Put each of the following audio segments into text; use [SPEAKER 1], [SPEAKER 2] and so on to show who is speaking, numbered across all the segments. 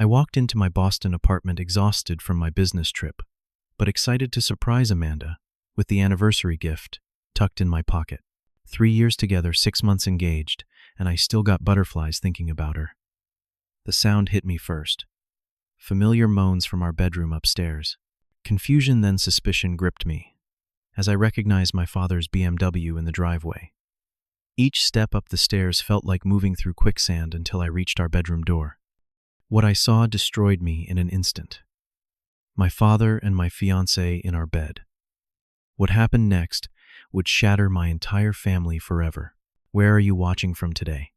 [SPEAKER 1] I walked into my Boston apartment exhausted from my business trip, but excited to surprise Amanda with the anniversary gift tucked in my pocket. 3 years together, 6 months engaged, and I still got butterflies thinking about her. The sound hit me first. Familiar moans from our bedroom upstairs. Confusion, then suspicion gripped me as I recognized my father's BMW in the driveway. Each step up the stairs felt like moving through quicksand until I reached our bedroom door. What I saw destroyed me in an instant. My father and my fiancé in our bed. What happened next would shatter my entire family forever. Where are you watching from today?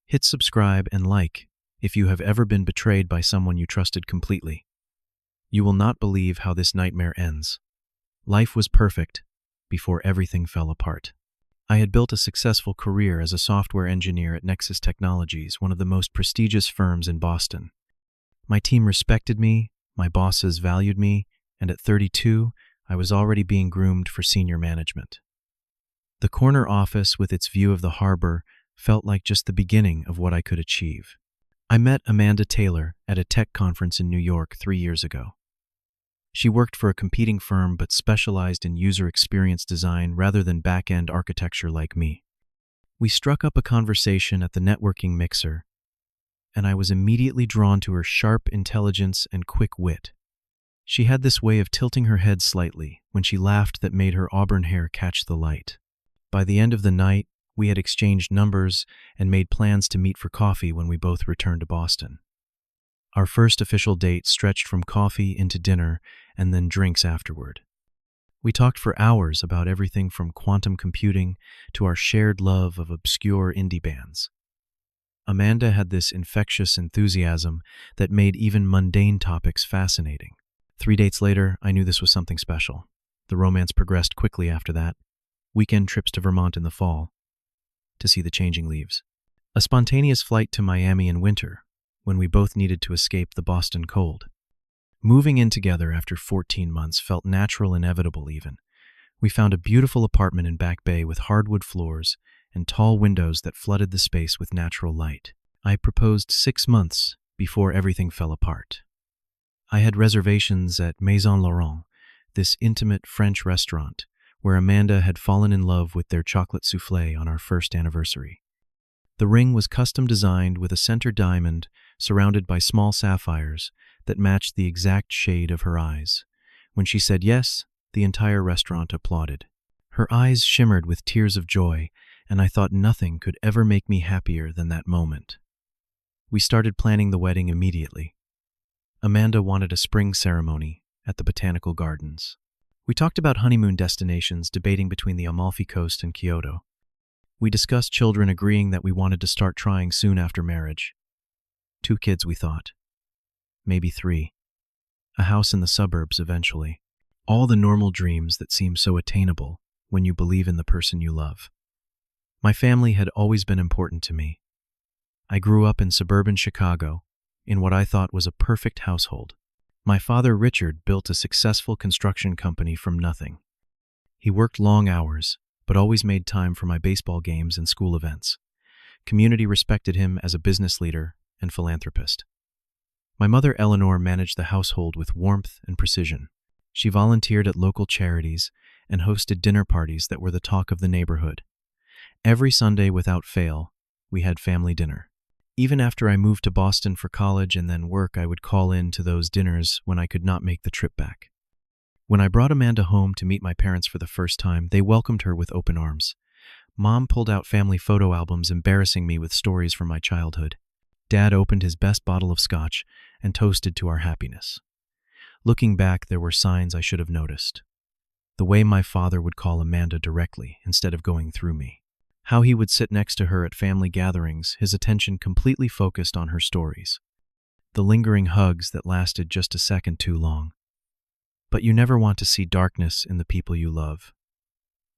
[SPEAKER 1] Hit subscribe and like if you have ever been betrayed by someone you trusted completely. You will not believe how this nightmare ends. Life was perfect before everything fell apart. I had built a successful career as a software engineer at Nexus Technologies, one of the most prestigious firms in Boston. My team respected me, my bosses valued me, and at 32, I was already being groomed for senior management. The corner office with its view of the harbor felt like just the beginning of what I could achieve. I met Amanda Taylor at a tech conference in New York 3 years ago. She worked for a competing firm but specialized in user experience design rather than back-end architecture like me. We struck up a conversation at the networking mixer, and I was immediately drawn to her sharp intelligence and quick wit. She had this way of tilting her head slightly when she laughed that made her auburn hair catch the light. By the end of the night, we had exchanged numbers and made plans to meet for coffee when we both returned to Boston. Our first official date stretched from coffee into dinner and then drinks afterward. We talked for hours about everything from quantum computing to our shared love of obscure indie bands. Amanda had this infectious enthusiasm that made even mundane topics fascinating. 3 dates later, I knew this was something special. The romance progressed quickly after that. Weekend trips to Vermont in the fall to see the changing leaves. A spontaneous flight to Miami in winter when we both needed to escape the Boston cold. Moving in together after 14 months felt natural, inevitable even. We found a beautiful apartment in Back Bay with hardwood floors and tall windows that flooded the space with natural light. I proposed 6 months before everything fell apart. I had reservations at Maison Laurent, this intimate French restaurant where Amanda had fallen in love with their chocolate soufflé on our first anniversary. The ring was custom designed with a center diamond surrounded by small sapphires that matched the exact shade of her eyes. When she said yes, the entire restaurant applauded. Her eyes shimmered with tears of joy, and I thought nothing could ever make me happier than that moment. We started planning the wedding immediately. Amanda wanted a spring ceremony at the Botanical Gardens. We talked about honeymoon destinations, debating between the Amalfi Coast and Kyoto. We discussed children, agreeing that we wanted to start trying soon after marriage. 2 kids, we thought. Maybe 3. A house in the suburbs eventually. All the normal dreams that seem so attainable when you believe in the person you love. My family had always been important to me. I grew up in suburban Chicago, in what I thought was a perfect household. My father, Richard, built a successful construction company from nothing. He worked long hours, but always made time for my baseball games and school events. Community respected him as a business leader and philanthropist. My mother, Eleanor, managed the household with warmth and precision. She volunteered at local charities and hosted dinner parties that were the talk of the neighborhood. Every Sunday, without fail, we had family dinner. Even after I moved to Boston for college and then work, I would call in to those dinners when I could not make the trip back. When I brought Amanda home to meet my parents for the first time, they welcomed her with open arms. Mom pulled out family photo albums, embarrassing me with stories from my childhood. Dad opened his best bottle of scotch and toasted to our happiness. Looking back, there were signs I should have noticed. The way my father would call Amanda directly instead of going through me. How he would sit next to her at family gatherings, his attention completely focused on her stories. The lingering hugs that lasted just a second too long. But you never want to see darkness in the people you love.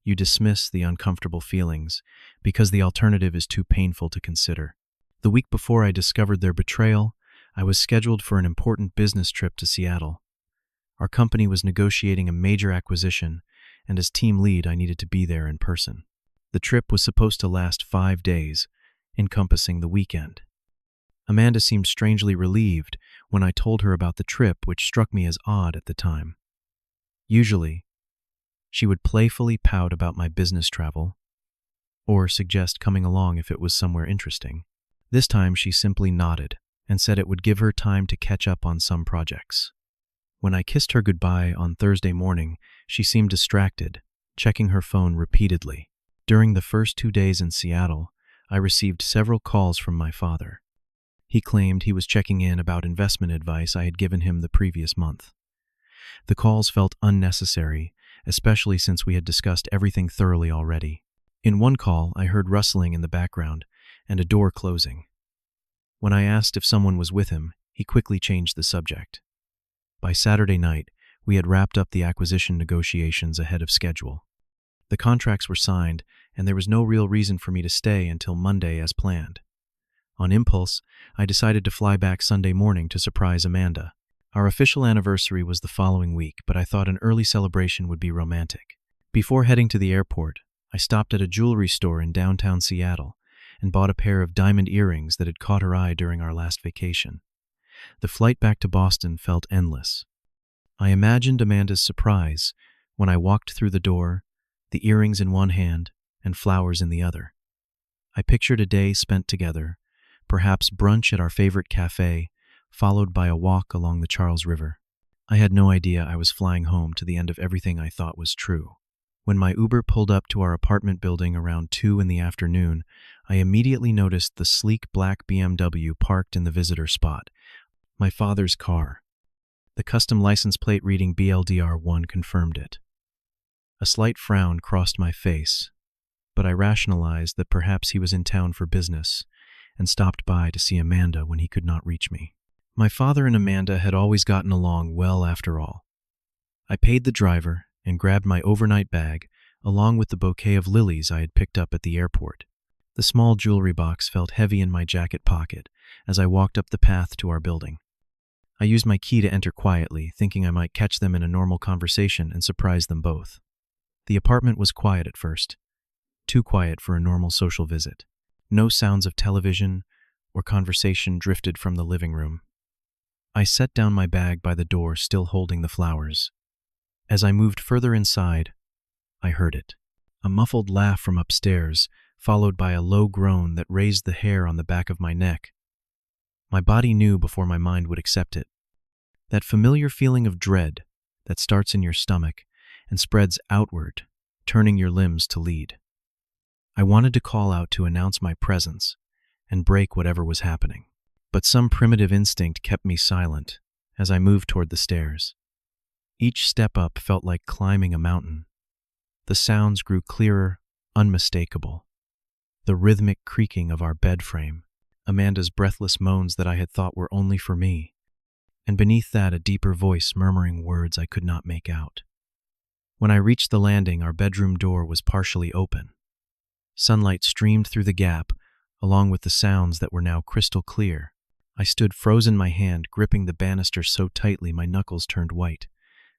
[SPEAKER 1] You dismiss the uncomfortable feelings because the alternative is too painful to consider. The week before I discovered their betrayal, I was scheduled for an important business trip to Seattle. Our company was negotiating a major acquisition, and as team lead, I needed to be there in person. The trip was supposed to last 5 days, encompassing the weekend. Amanda seemed strangely relieved when I told her about the trip, which struck me as odd at the time. Usually, she would playfully pout about my business travel or suggest coming along if it was somewhere interesting. This time, she simply nodded and said it would give her time to catch up on some projects. When I kissed her goodbye on Thursday morning, she seemed distracted, checking her phone repeatedly. During the first 2 days in Seattle, I received several calls from my father. He claimed he was checking in about investment advice I had given him the previous month. The calls felt unnecessary, especially since we had discussed everything thoroughly already. In one call, I heard rustling in the background and a door closing. When I asked if someone was with him, he quickly changed the subject. By Saturday night, we had wrapped up the acquisition negotiations ahead of schedule. The contracts were signed, and there was no real reason for me to stay until Monday as planned. On impulse, I decided to fly back Sunday morning to surprise Amanda. Our official anniversary was the following week, but I thought an early celebration would be romantic. Before heading to the airport, I stopped at a jewelry store in downtown Seattle and bought a pair of diamond earrings that had caught her eye during our last vacation. The flight back to Boston felt endless. I imagined Amanda's surprise when I walked through the door, the earrings in one hand and flowers in the other. I pictured a day spent together, perhaps brunch at our favorite cafe, followed by a walk along the Charles River. I had no idea I was flying home to the end of everything I thought was true. When my Uber pulled up to our apartment building around 2 in the afternoon, I immediately noticed the sleek black BMW parked in the visitor spot. My father's car. The custom license plate reading BLDR1 confirmed it. A slight frown crossed my face, but I rationalized that perhaps he was in town for business and stopped by to see Amanda when he could not reach me. My father and Amanda had always gotten along well after all. I paid the driver and grabbed my overnight bag along with the bouquet of lilies I had picked up at the airport. The small jewelry box felt heavy in my jacket pocket as I walked up the path to our building. I used my key to enter quietly, thinking I might catch them in a normal conversation and surprise them both. The apartment was quiet at first, too quiet for a normal social visit. No sounds of television or conversation drifted from the living room. I set down my bag by the door, still holding the flowers. As I moved further inside, I heard it. A muffled laugh from upstairs, followed by a low groan that raised the hair on the back of my neck. My body knew before my mind would accept it. That familiar feeling of dread that starts in your stomach and spreads outward, turning your limbs to lead. I wanted to call out to announce my presence and break whatever was happening. But some primitive instinct kept me silent as I moved toward the stairs. Each step up felt like climbing a mountain. The sounds grew clearer, unmistakable. The rhythmic creaking of our bed frame, Amanda's breathless moans that I had thought were only for me, and beneath that a deeper voice murmuring words I could not make out. When I reached the landing, our bedroom door was partially open. Sunlight streamed through the gap, along with the sounds that were now crystal clear. I stood frozen, my hand gripping the banister so tightly my knuckles turned white.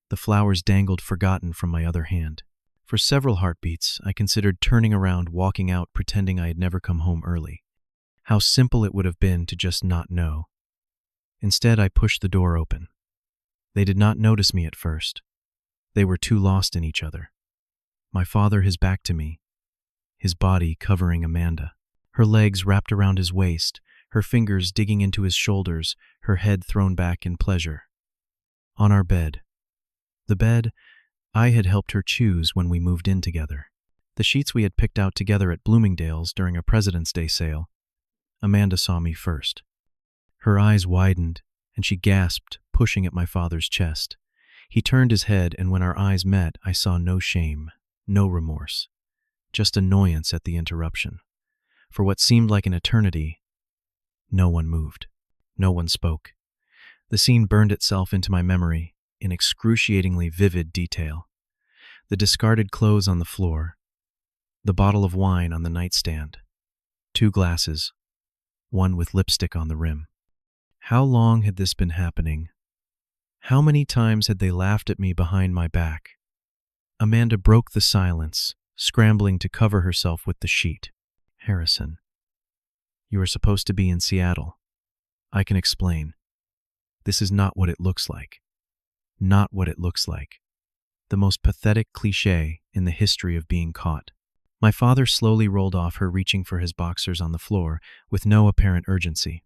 [SPEAKER 1] The flowers dangled forgotten from my other hand. For several heartbeats, I considered turning around, walking out, pretending I had never come home early. How simple it would have been to just not know. Instead, I pushed the door open. They did not notice me at first. They were too lost in each other. My father, his back to me, his body covering Amanda. Her legs wrapped around his waist, her fingers digging into his shoulders, her head thrown back in pleasure. On our bed. The bed I had helped her choose when we moved in together. The sheets we had picked out together at Bloomingdale's during a President's Day sale. Amanda saw me first. Her eyes widened, and she gasped, pushing at my father's chest. He turned his head, and when our eyes met, I saw no shame, no remorse, just annoyance at the interruption. For what seemed like an eternity, no one moved. No one spoke. The scene burned itself into my memory in excruciatingly vivid detail. The discarded clothes on the floor, the bottle of wine on the nightstand, 2 glasses, one with lipstick on the rim. How long had this been happening? How many times had they laughed at me behind my back? Amanda broke the silence, scrambling to cover herself with the sheet. Harrison, you were supposed to be in Seattle. I can explain. This is not what it looks like. Not what it looks like. The most pathetic cliché in the history of being caught. My father slowly rolled off her, reaching for his boxers on the floor with no apparent urgency.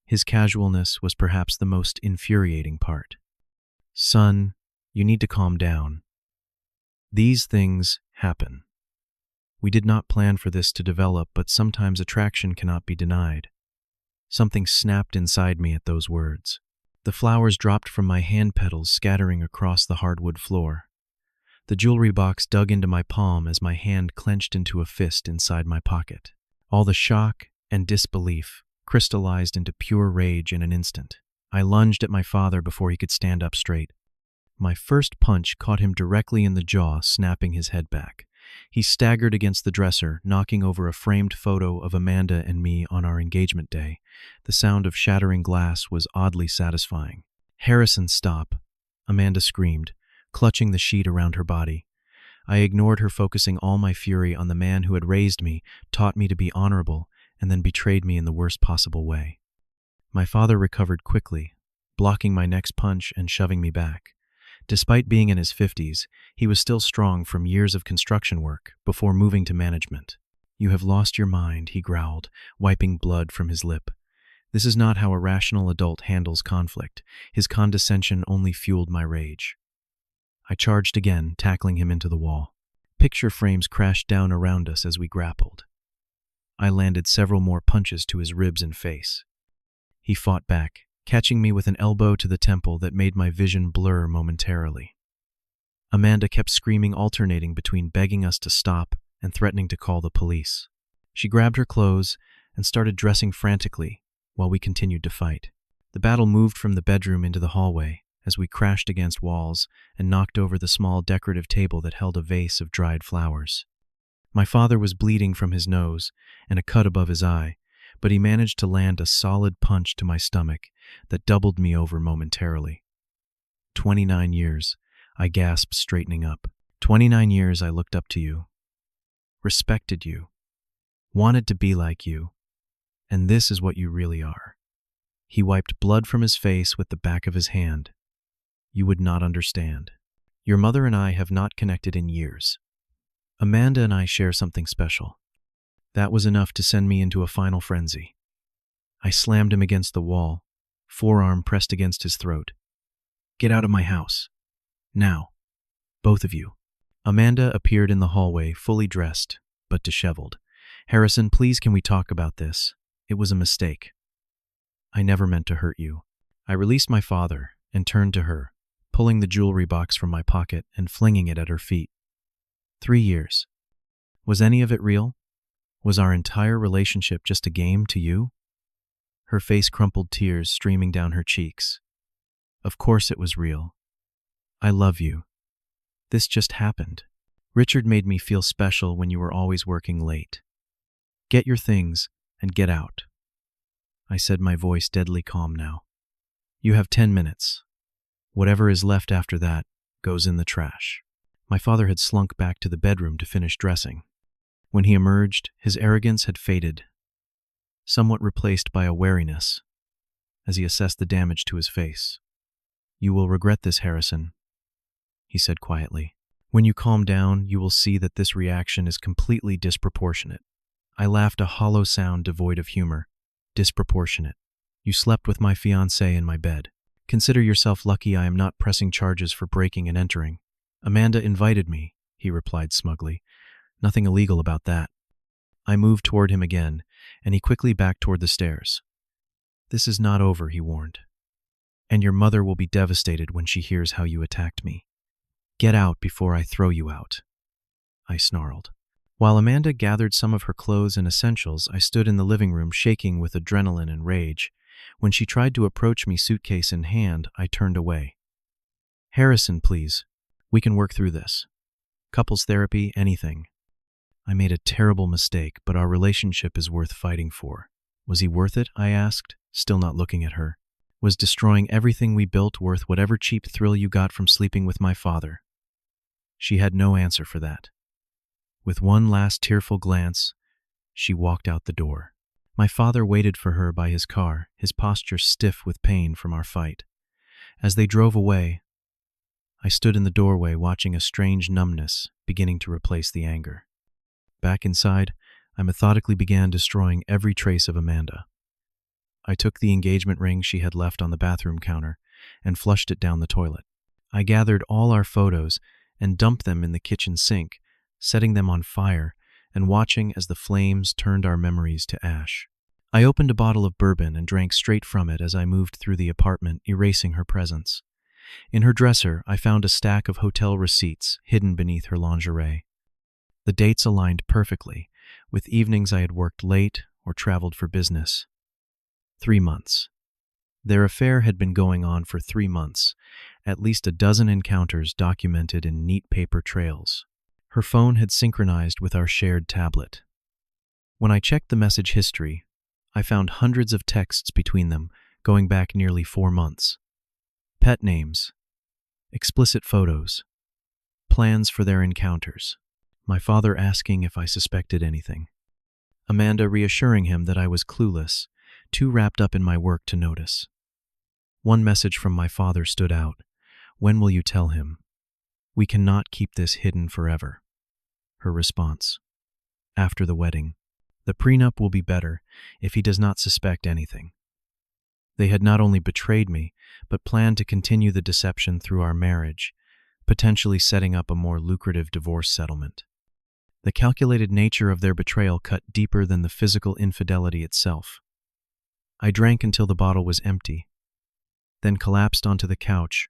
[SPEAKER 1] His casualness was perhaps the most infuriating part. Son, you need to calm down. These things happen. We did not plan for this to develop, but sometimes attraction cannot be denied. Something snapped inside me at those words. The flowers dropped from my hand petals, scattering across the hardwood floor. The jewelry box dug into my palm as my hand clenched into a fist inside my pocket. All the shock and disbelief crystallized into pure rage in an instant. I lunged at my father before he could stand up straight. My first punch caught him directly in the jaw, snapping his head back. He staggered against the dresser, knocking over a framed photo of Amanda and me on our engagement day. The sound of shattering glass was oddly satisfying. "Harrison, stop," Amanda screamed, clutching the sheet around her body. I ignored her, focusing all my fury on the man who had raised me, taught me to be honorable, and then betrayed me in the worst possible way. My father recovered quickly, blocking my next punch and shoving me back. Despite being in his 50s, he was still strong from years of construction work before moving to management. "You have lost your mind," he growled, wiping blood from his lip. This is not how a rational adult handles conflict. His condescension only fueled my rage. I charged again, tackling him into the wall. Picture frames crashed down around us as we grappled. I landed several more punches to his ribs and face. He fought back, catching me with an elbow to the temple that made my vision blur momentarily. Amanda kept screaming, alternating between begging us to stop and threatening to call the police. She grabbed her clothes and started dressing frantically while we continued to fight. The battle moved from the bedroom into the hallway as we crashed against walls and knocked over the small decorative table that held a vase of dried flowers. My father was bleeding from his nose and a cut above his eye, but he managed to land a solid punch to my stomach that doubled me over momentarily. 29 years, I gasped, straightening up. 29 years I looked up to you, respected you, wanted to be like you, and this is what you really are. He wiped blood from his face with the back of his hand. You would not understand. Your mother and I have not connected in years. Amanda and I share something special. That was enough to send me into a final frenzy. I slammed him against the wall, forearm pressed against his throat. "Get out of my house. Now. Both of you." Amanda appeared in the hallway, fully dressed, but disheveled. "Harrison, please, can we talk about this? It was a mistake. I never meant to hurt you." I released my father and turned to her, pulling the jewelry box from my pocket and flinging it at her feet. 3 years. Was any of it real? Was our entire relationship just a game to you? Her face crumpled, tears streaming down her cheeks. Of course it was real. I love you. This just happened. Richard made me feel special when you were always working late. Get your things and get out. I said, my voice deadly calm now. You have 10 minutes. Whatever is left after that goes in the trash. My father had slunk back to the bedroom to finish dressing. When he emerged, his arrogance had faded, somewhat replaced by a wariness, as he assessed the damage to his face. You will regret this, Harrison, he said quietly. When you calm down, you will see that this reaction is completely disproportionate. I laughed, a hollow sound devoid of humor. Disproportionate. You slept with my fiancé in my bed. Consider yourself lucky I am not pressing charges for breaking and entering. Amanda invited me, he replied smugly. Nothing illegal about that. I moved toward him again, and he quickly backed toward the stairs. This is not over, he warned. And your mother will be devastated when she hears how you attacked me. Get out before I throw you out, I snarled. While Amanda gathered some of her clothes and essentials, I stood in the living room shaking with adrenaline and rage. When she tried to approach me, suitcase in hand, I turned away. Harrison, please. We can work through this. Couples therapy, anything. I made a terrible mistake, but our relationship is worth fighting for. Was he worth it? I asked, still not looking at her. Was destroying everything we built worth whatever cheap thrill you got from sleeping with my father? She had no answer for that. With one last tearful glance, she walked out the door. My father waited for her by his car, his posture stiff with pain from our fight. As they drove away, I stood in the doorway watching a strange numbness beginning to replace the anger. Back inside, I methodically began destroying every trace of Amanda. I took the engagement ring she had left on the bathroom counter and flushed it down the toilet. I gathered all our photos and dumped them in the kitchen sink, setting them on fire and watching as the flames turned our memories to ash. I opened a bottle of bourbon and drank straight from it as I moved through the apartment, erasing her presence. In her dresser, I found a stack of hotel receipts hidden beneath her lingerie. The dates aligned perfectly with evenings I had worked late or traveled for business. 3 months. Their affair had been going on for 3 months, at least a dozen encounters documented in neat paper trails. Her phone had synchronized with our shared tablet. When I checked the message history, I found hundreds of texts between them going back nearly 4 months. Pet names, explicit photos, plans for their encounters. My father asking if I suspected anything. Amanda reassuring him that I was clueless, too wrapped up in my work to notice. One message from my father stood out. When will you tell him? We cannot keep this hidden forever. Her response. After the wedding. The prenup will be better if he does not suspect anything. They had not only betrayed me, but planned to continue the deception through our marriage, potentially setting up a more lucrative divorce settlement. The calculated nature of their betrayal cut deeper than the physical infidelity itself. I drank until the bottle was empty, then collapsed onto the couch,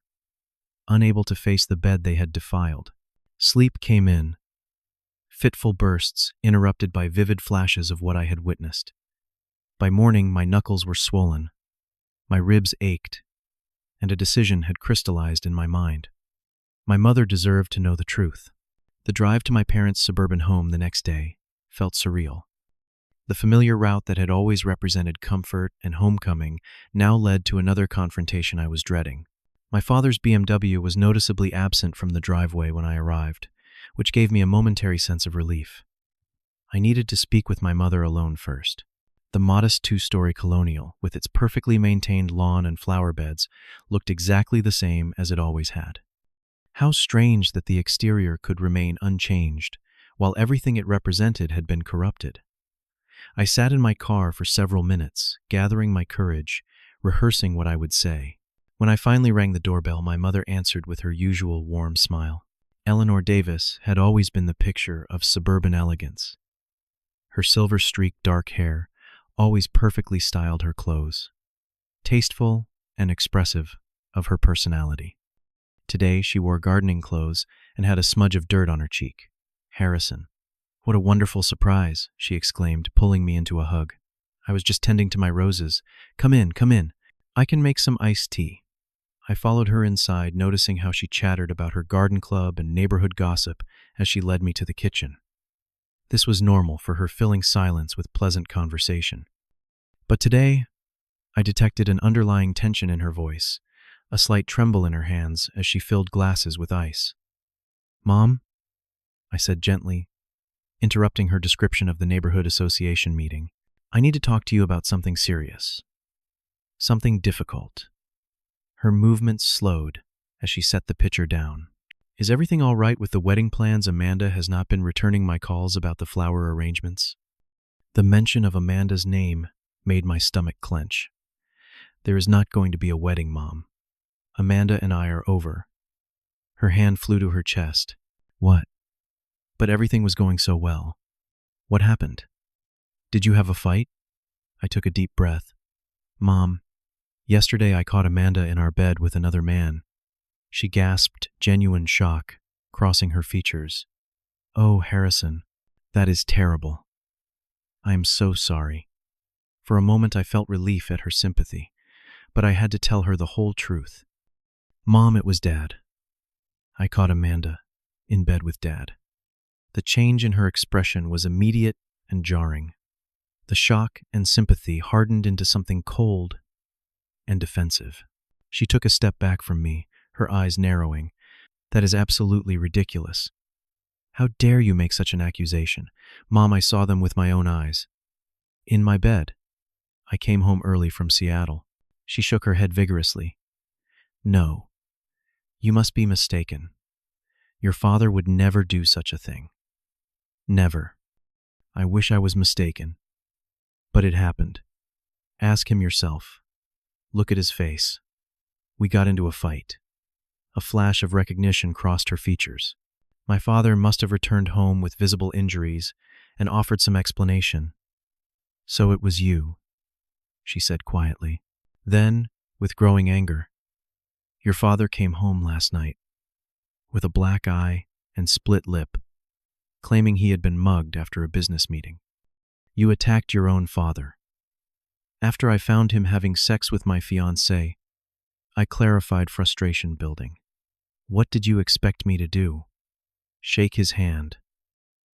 [SPEAKER 1] unable to face the bed they had defiled. Sleep came in, fitful bursts interrupted by vivid flashes of what I had witnessed. By morning, my knuckles were swollen, my ribs ached, and a decision had crystallized in my mind. My mother deserved to know the truth. The drive to my parents' suburban home the next day felt surreal. The familiar route that had always represented comfort and homecoming now led to another confrontation I was dreading. My father's BMW was noticeably absent from the driveway when I arrived, which gave me a momentary sense of relief. I needed to speak with my mother alone first. The modest 2-story colonial, with its perfectly maintained lawn and flower beds, looked exactly the same as it always had. How strange that the exterior could remain unchanged, while everything it represented had been corrupted. I sat in my car for several minutes, gathering my courage, rehearsing what I would say. When I finally rang the doorbell, my mother answered with her usual warm smile. Eleanor Davis had always been the picture of suburban elegance. Her silver-streaked dark hair always perfectly styled her clothes, tasteful and expressive of her personality. Today she wore gardening clothes and had a smudge of dirt on her cheek. Harrison. What a wonderful surprise, she exclaimed, pulling me into a hug. I was just tending to my roses. Come in, come in. I can make some iced tea. I followed her inside, noticing how she chattered about her garden club and neighborhood gossip as she led me to the kitchen. This was normal for her, filling silence with pleasant conversation. But today, I detected an underlying tension in her voice, a slight tremble in her hands as she filled glasses with ice. Mom, I said gently, interrupting her description of the neighborhood association meeting. I need to talk to you about something serious. Something difficult. Her movements slowed as she set the pitcher down. Is everything all right with the wedding plans? Amanda has not been returning my calls about the flower arrangements. The mention of Amanda's name made my stomach clench. There is not going to be a wedding, Mom. Amanda and I are over. Her hand flew to her chest. What? But everything was going so well. What happened? Did you have a fight? I took a deep breath. Mom, yesterday I caught Amanda in our bed with another man. She gasped, genuine shock, crossing her features. Oh, Harrison, that is terrible. I am so sorry. For a moment I felt relief at her sympathy, but I had to tell her the whole truth. Mom, it was Dad. I caught Amanda in bed with Dad. The change in her expression was immediate and jarring. The shock and sympathy hardened into something cold and defensive. She took a step back from me, her eyes narrowing. That is absolutely ridiculous. How dare you make such an accusation? Mom, I saw them with my own eyes. In my bed. I came home early from Seattle. She shook her head vigorously. No, you must be mistaken. Your father would never do such a thing. Never. I wish I was mistaken. But it happened. Ask him yourself. Look at his face. We got into a fight. A flash of recognition crossed her features. My father must have returned home with visible injuries and offered some explanation. So it was you, she said quietly. Then, with growing anger, your father came home last night with a black eye and split lip, claiming he had been mugged after a business meeting. You attacked your own father. After I found him having sex with my fiancée, I clarified frustration building. What did you expect me to do? Shake his hand.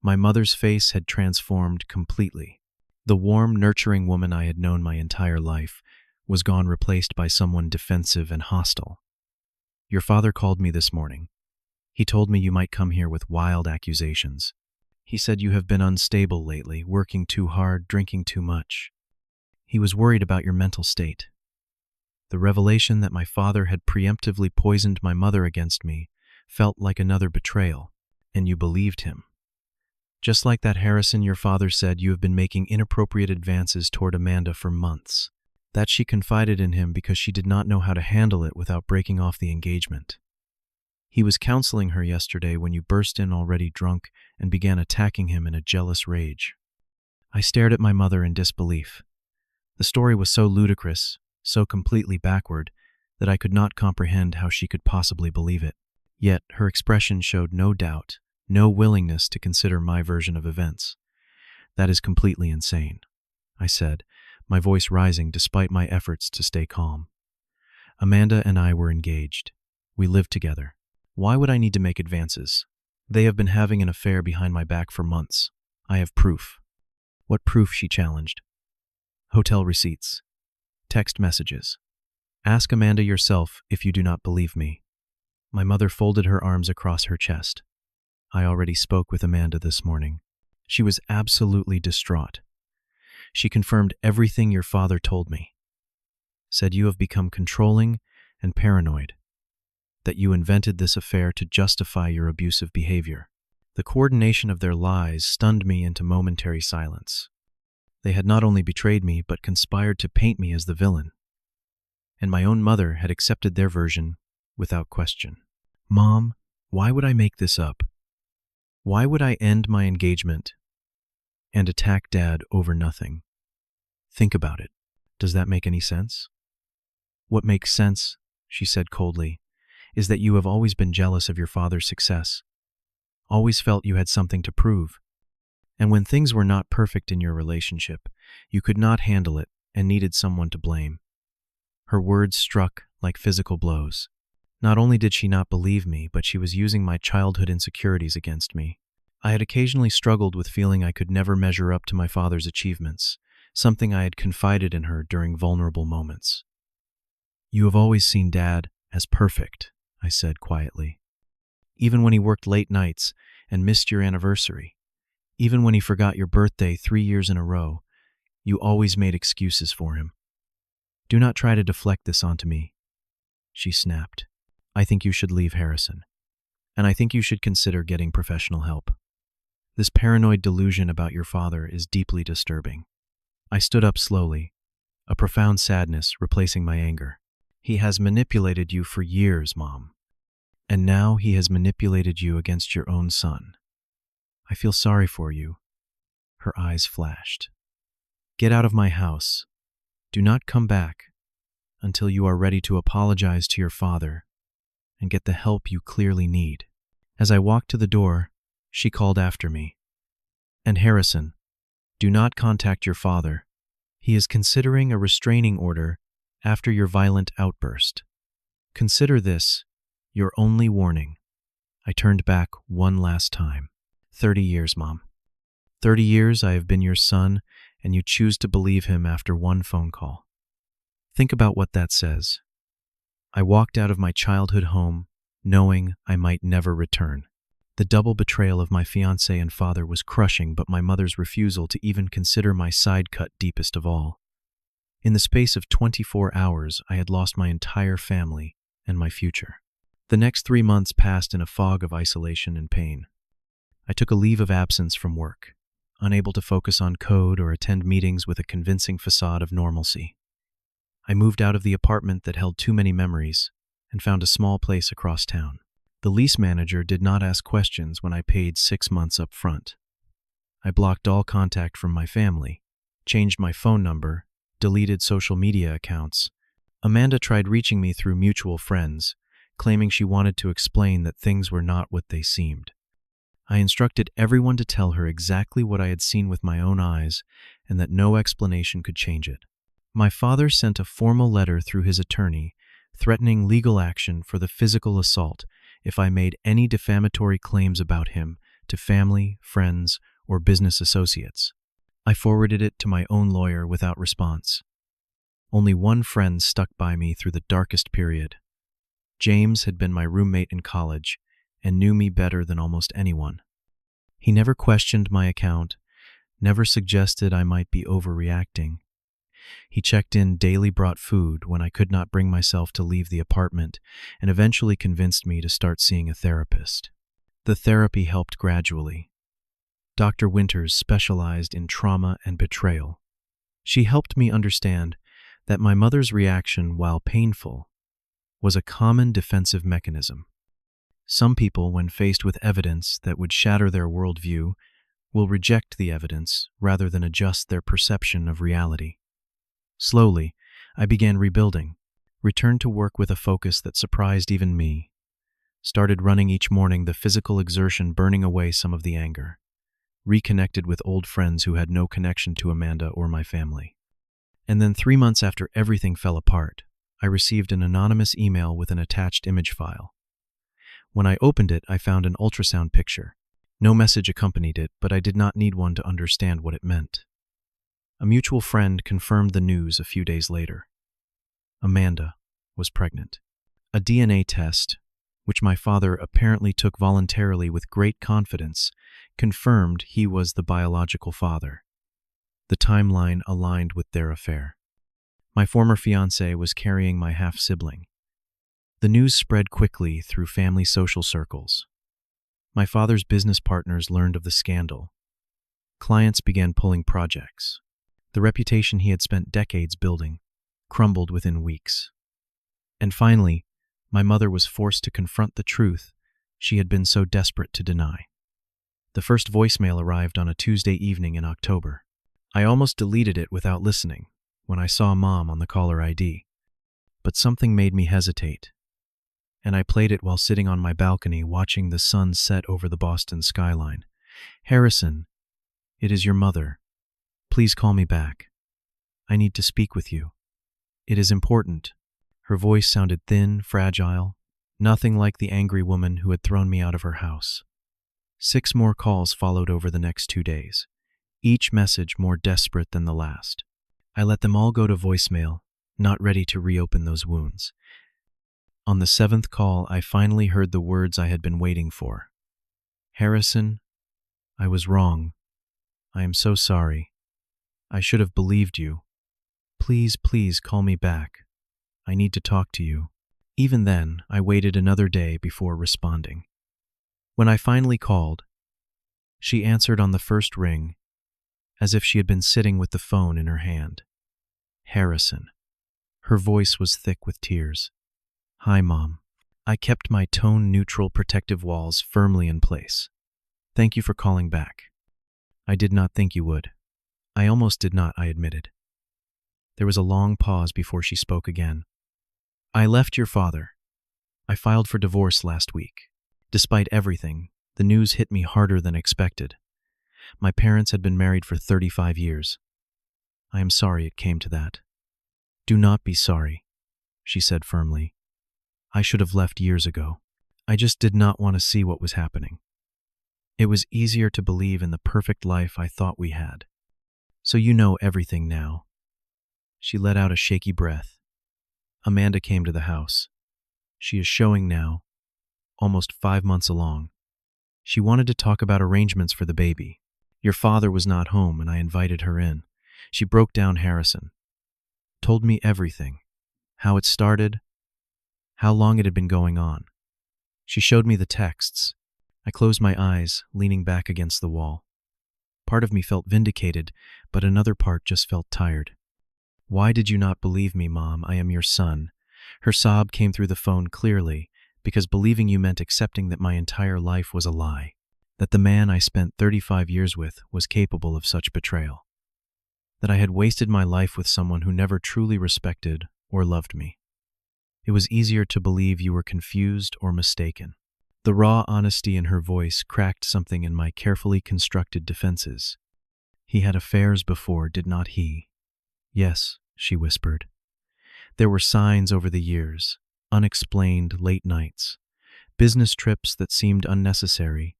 [SPEAKER 1] My mother's face had transformed completely. The warm, nurturing woman I had known my entire life was gone, replaced by someone defensive and hostile. Your father called me this morning. He told me you might come here with wild accusations. He said you have been unstable lately, working too hard, drinking too much. He was worried about your mental state. The revelation that my father had preemptively poisoned my mother against me felt like another betrayal, and you believed him. Just like that, Harrison, your father said you have been making inappropriate advances toward Amanda for months. That she confided in him because she did not know how to handle it without breaking off the engagement. He was counseling her yesterday when you burst in already drunk and began attacking him in a jealous rage. I stared at my mother in disbelief. The story was so ludicrous, so completely backward, that I could not comprehend how she could possibly believe it. Yet her expression showed no doubt, no willingness to consider my version of events. That is completely insane, I said, my voice rising despite my efforts to stay calm. Amanda and I were engaged. We lived together. Why would I need to make advances? They have been having an affair behind my back for months. I have proof. What proof? She challenged. Hotel receipts. Text messages. Ask Amanda yourself if you do not believe me. My mother folded her arms across her chest. I already spoke with Amanda this morning. She was absolutely distraught. She confirmed everything your father told me. Said you have become controlling and paranoid. That you invented this affair to justify your abusive behavior. The coordination of their lies stunned me into momentary silence. They had not only betrayed me, but conspired to paint me as the villain. And my own mother had accepted their version without question. Mom, why would I make this up? Why would I end my engagement and attack Dad over nothing? Think about it. Does that make any sense? What makes sense, she said coldly, is that you have always been jealous of your father's success, always felt you had something to prove. And when things were not perfect in your relationship, you could not handle it and needed someone to blame. Her words struck like physical blows. Not only did she not believe me, but she was using my childhood insecurities against me. I had occasionally struggled with feeling I could never measure up to my father's achievements, something I had confided in her during vulnerable moments. You have always seen Dad as perfect, I said quietly. Even when he worked late nights and missed your anniversary, even when he forgot your birthday 3 years in a row, you always made excuses for him. Do not try to deflect this onto me, she snapped. I think you should leave Harrison, and I think you should consider getting professional help. This paranoid delusion about your father is deeply disturbing. I stood up slowly, a profound sadness replacing my anger. He has manipulated you for years, Mom. And now he has manipulated you against your own son. I feel sorry for you. Her eyes flashed. Get out of my house. Do not come back until you are ready to apologize to your father and get the help you clearly need. As I walked to the door, she called after me. And Harrison, do not contact your father. He is considering a restraining order after your violent outburst. Consider this your only warning. I turned back one last time. 30 years, Mom. 30 years I have been your son, and you choose to believe him after one phone call. Think about what that says. I walked out of my childhood home knowing I might never return. The double betrayal of my fiancé and father was crushing, but my mother's refusal to even consider my side cut deepest of all. In the space of 24 hours, I had lost my entire family and my future. The next 3 months passed in a fog of isolation and pain. I took a leave of absence from work, unable to focus on code or attend meetings with a convincing facade of normalcy. I moved out of the apartment that held too many memories and found a small place across town. The lease manager did not ask questions when I paid 6 months up front. I blocked all contact from my family, changed my phone number, deleted social media accounts. Amanda tried reaching me through mutual friends, claiming she wanted to explain that things were not what they seemed. I instructed everyone to tell her exactly what I had seen with my own eyes and that no explanation could change it. My father sent a formal letter through his attorney threatening legal action for the physical assault if I made any defamatory claims about him to family, friends, or business associates. I forwarded it to my own lawyer without response. Only one friend stuck by me through the darkest period. James had been my roommate in college and knew me better than almost anyone. He never questioned my account, never suggested I might be overreacting. He checked in daily, brought food when I could not bring myself to leave the apartment, and eventually convinced me to start seeing a therapist. The therapy helped gradually. Dr. Winters specialized in trauma and betrayal. She helped me understand that my mother's reaction, while painful, was a common defensive mechanism. Some people, when faced with evidence that would shatter their worldview, will reject the evidence rather than adjust their perception of reality. Slowly, I began rebuilding, returned to work with a focus that surprised even me, started running each morning, the physical exertion burning away some of the anger, reconnected with old friends who had no connection to Amanda or my family. And then 3 months after everything fell apart, I received an anonymous email with an attached image file. When I opened it, I found an ultrasound picture. No message accompanied it, but I did not need one to understand what it meant. A mutual friend confirmed the news a few days later. Amanda was pregnant. A DNA test, which my father apparently took voluntarily with great confidence, confirmed he was the biological father. The timeline aligned with their affair. My former fiancé was carrying my half-sibling. The news spread quickly through family social circles. My father's business partners learned of the scandal. Clients began pulling projects. The reputation he had spent decades building crumbled within weeks. And finally, my mother was forced to confront the truth she had been so desperate to deny. The first voicemail arrived on a Tuesday evening in October. I almost deleted it without listening when I saw Mom on the caller ID. But something made me hesitate, and I played it while sitting on my balcony watching the sun set over the Boston skyline. "Harrison, it is your mother. Please call me back. I need to speak with you. It is important." Her voice sounded thin, fragile, nothing like the angry woman who had thrown me out of her house. 6 more calls followed over the next 2 days, each message more desperate than the last. I let them all go to voicemail, not ready to reopen those wounds. On the 7th call, I finally heard the words I had been waiting for. "Harrison, I was wrong. I am so sorry. I should have believed you. Please call me back. I need to talk to you." Even then, I waited another day before responding. When I finally called, she answered on the first ring, as if she had been sitting with the phone in her hand. "Harrison." Her voice was thick with tears. "Hi, Mom." I kept my tone-neutral protective walls firmly in place. "Thank you for calling back. I did not think you would." "I almost did not," I admitted. There was a long pause before she spoke again. "I left your father. I filed for divorce last week. Despite everything, the news hit me harder than expected. My parents had been married for 35 years. I am sorry it came to that." "Do not be sorry," she said firmly. "I should have left years ago. I just did not want to see what was happening. It was easier to believe in the perfect life I thought we had. So you know everything now." She let out a shaky breath. "Amanda came to the house. She is showing now, almost 5 months along. She wanted to talk about arrangements for the baby. Your father was not home and I invited her in. She broke down, Harrison. told me everything, how it started, how long it had been going on. She showed me the texts. I closed my eyes, leaning back against the wall. Part of me felt vindicated, but another part just felt tired. "Why did you not believe me, Mom? I am your son." Her sob came through the phone clearly, because believing you meant accepting that my entire life was a lie, that the man I spent 35 years with was capable of such betrayal, that I had wasted my life with someone who never truly respected or loved me. It was easier to believe you were confused or mistaken. The raw honesty in her voice cracked something in my carefully constructed defenses. "He had affairs before, did not he?" "Yes," she whispered. There were signs over the years, unexplained late nights, business trips that seemed unnecessary,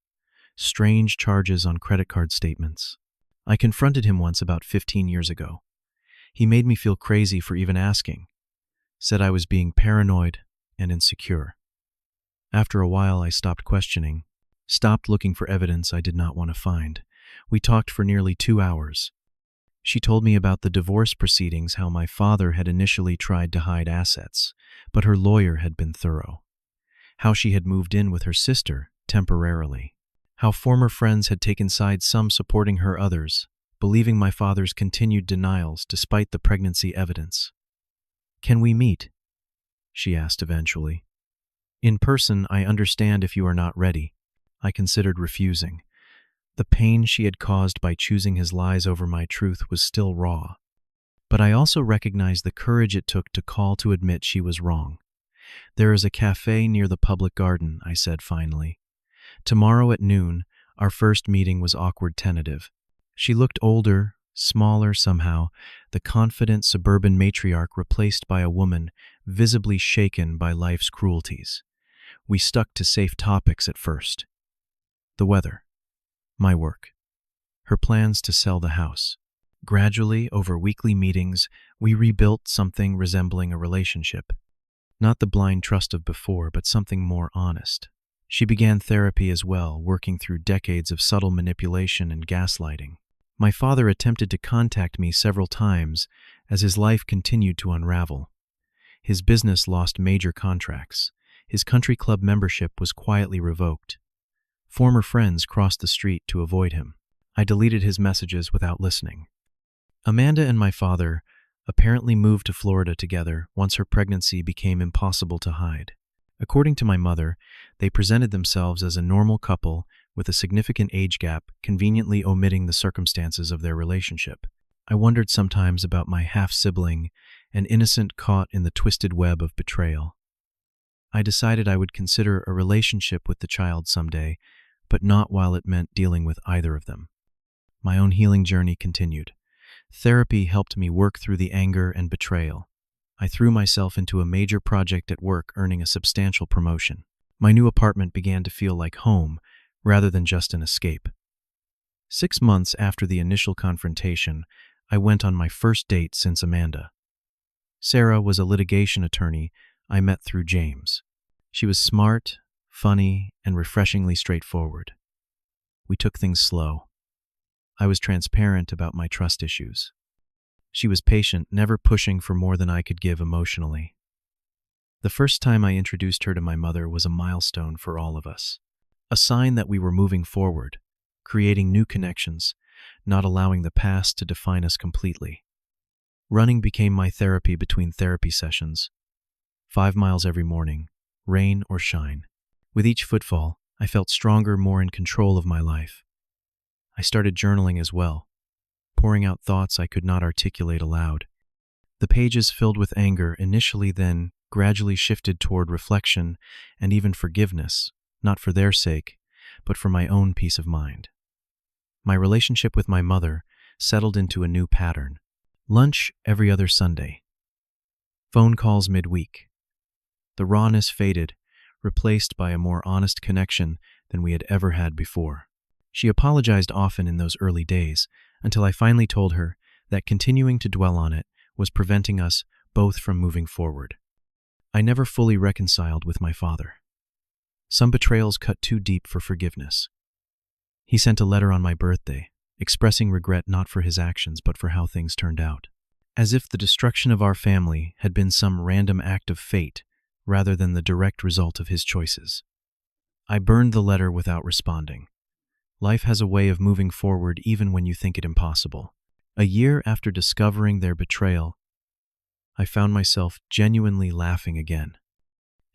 [SPEAKER 1] strange charges on credit card statements. I confronted him once about 15 years ago. He made me feel crazy for even asking, said I was being paranoid and insecure. After a while, I stopped questioning, stopped looking for evidence I did not want to find. We talked for nearly 2 hours. She told me about the divorce proceedings, how my father had initially tried to hide assets, but her lawyer had been thorough. How she had moved in with her sister temporarily. How former friends had taken sides, some supporting her, others believing my father's continued denials despite the pregnancy evidence. "Can we meet?" she asked eventually. "In person, I understand if you are not ready." I considered refusing. The pain she had caused by choosing his lies over my truth was still raw. But I also recognized the courage it took to call to admit she was wrong. "There is a cafe near the public garden," I said finally. "Tomorrow at noon." Our first meeting was awkward, tentative. She looked older, smaller somehow, the confident suburban matriarch replaced by a woman visibly shaken by life's cruelties. We stuck to safe topics at first. The weather, my work, her plans to sell the house. Gradually, over weekly meetings, we rebuilt something resembling a relationship. Not the blind trust of before, but something more honest. She began therapy as well, working through decades of subtle manipulation and gaslighting. My father attempted to contact me several times as his life continued to unravel. His business lost major contracts. His country club membership was quietly revoked. Former friends crossed the street to avoid him. I deleted his messages without listening. Amanda and my father apparently moved to Florida together once her pregnancy became impossible to hide. According to my mother, they presented themselves as a normal couple with a significant age gap, conveniently omitting the circumstances of their relationship. I wondered sometimes about my half-sibling, an innocent caught in the twisted web of betrayal. I decided I would consider a relationship with the child someday, but not while it meant dealing with either of them. My own healing journey continued. Therapy helped me work through the anger and betrayal. I threw myself into a major project at work, earning a substantial promotion. My new apartment began to feel like home rather than just an escape. 6 months after the initial confrontation, I went on my first date since Amanda. Sarah was a litigation attorney I met through James. She was smart, funny, and refreshingly straightforward. We took things slow. I was transparent about my trust issues. She was patient, never pushing for more than I could give emotionally. The first time I introduced her to my mother was a milestone for all of us. A sign that we were moving forward, creating new connections, not allowing the past to define us completely. Running became my therapy between therapy sessions. 5 miles every morning, rain or shine. With each footfall, I felt stronger, more in control of my life. I started journaling as well, pouring out thoughts I could not articulate aloud. The pages filled with anger initially, then gradually shifted toward reflection and even forgiveness, not for their sake, but for my own peace of mind. My relationship with my mother settled into a new pattern. Lunch every other Sunday. Phone calls midweek. The rawness faded, replaced by a more honest connection than we had ever had before. She apologized often in those early days, until I finally told her that continuing to dwell on it was preventing us both from moving forward. I never fully reconciled with my father. Some betrayals cut too deep for forgiveness. He sent a letter on my birthday, expressing regret not for his actions but for how things turned out. as if the destruction of our family had been some random act of fate rather than the direct result of his choices. I burned the letter without responding. Life has a way of moving forward even when you think it impossible. A year after discovering their betrayal, I found myself genuinely laughing again,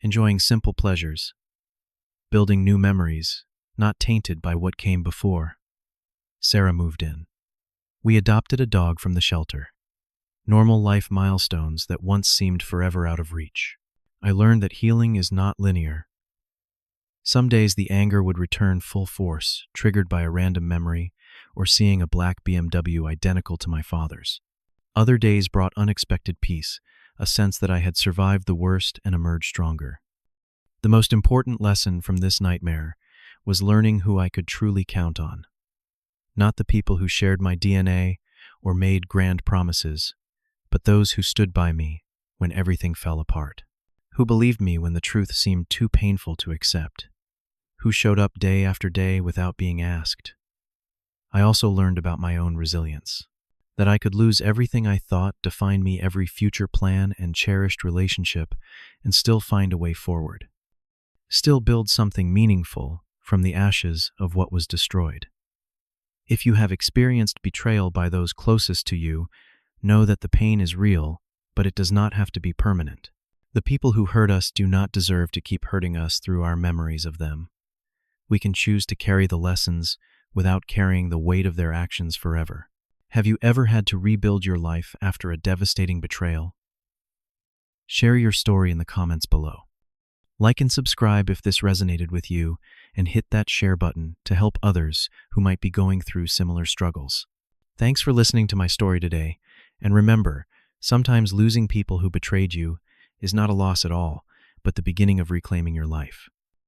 [SPEAKER 1] enjoying simple pleasures, building new memories, not tainted by what came before. Sarah moved in. We adopted a dog from the shelter. Normal life milestones that once seemed forever out of reach. I learned that healing is not linear. Some days the anger would return full force, triggered by a random memory or seeing a black BMW identical to my father's. Other days brought unexpected peace, a sense that I had survived the worst and emerged stronger. The most important lesson from this nightmare was learning who I could truly count on. Not the people who shared my DNA or made grand promises, but those who stood by me when everything fell apart. Who believed me when the truth seemed too painful to accept. Who showed up day after day without being asked. I also learned about my own resilience. That I could lose everything I thought defined me, every future plan and cherished relationship, and still find a way forward. Still build something meaningful from the ashes of what was destroyed. If you have experienced betrayal by those closest to you, know that the pain is real, but it does not have to be permanent. The people who hurt us do not deserve to keep hurting us through our memories of them. We can choose to carry the lessons without carrying the weight of their actions forever. Have you ever had to rebuild your life after a devastating betrayal? Share your story in the comments below. Like and subscribe if this resonated with you, and hit that share button to help others who might be going through similar struggles. Thanks for listening to my story today, and remember, sometimes losing people who betrayed you is not a loss at all, but the beginning of reclaiming your life.